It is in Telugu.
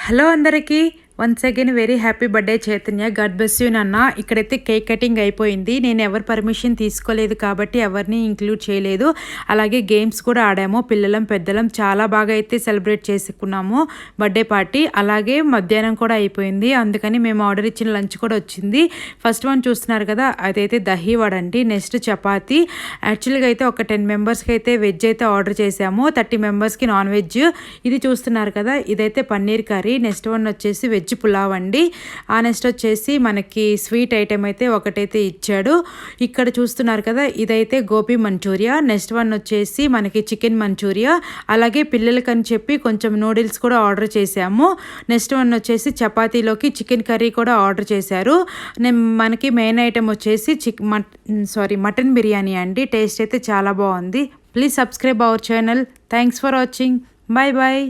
హలో అందరికీ once again very happy birthday Chaitanya. God bless you నాన్న. ఇక్కడైతే కేక్ కటింగ్ అయిపోయింది. నేను ఎవరి పర్మిషన్ తీసుకోలేదు కాబట్టి ఎవరిని ఇంక్లూడ్ చేయలేదు. అలాగే గేమ్స్ కూడా ఆడాము. పిల్లలం పెద్దలం చాలా బాగా అయితే సెలబ్రేట్ చేసుకున్నాము బర్త్డే పార్టీ. అలాగే మధ్యాహ్నం కూడా అయిపోయింది. అందుకని మేము ఆర్డర్ ఇచ్చిన లంచ్ కూడా వచ్చింది. ఫస్ట్ వన్ చూస్తున్నారు కదా, అదైతే దహీ వడ అండి. నెక్స్ట్ చపాతీ. యాక్చువల్గా అయితే ఒక 10 మెంబర్స్కి అయితే వెజ్ అయితే ఆర్డర్ చేసాము, 30 మెంబర్స్కి నాన్ వెజ్. ఇది చూస్తున్నారు కదా, ఇదైతే పన్నీర్ కర్రీ. నెక్స్ట్ వన్ వచ్చేసి వెజ్ పులావ్ అండి. ఆ నెక్స్ట్ వచ్చేసి మనకి స్వీట్ ఐటెం అయితే ఒకటైతే ఇచ్చాడు. ఇక్కడ చూస్తున్నారు కదా, ఇదైతే గోబీ మంచూరియా. నెక్స్ట్ వన్ వచ్చేసి మనకి చికెన్ మంచూరియా. అలాగే పిల్లలకని చెప్పి కొంచెం నూడిల్స్ కూడా ఆర్డర్ చేసాము. నెక్స్ట్ వన్ వచ్చేసి చపాతీలోకి చికెన్ కర్రీ కూడా ఆర్డర్ చేశారు. మనకి మెయిన్ ఐటెం వచ్చేసి మటన్ బిర్యానీ అండి. టేస్ట్ అయితే చాలా బాగుంది. Please subscribe our channel. Thanks for watching. Bye bye.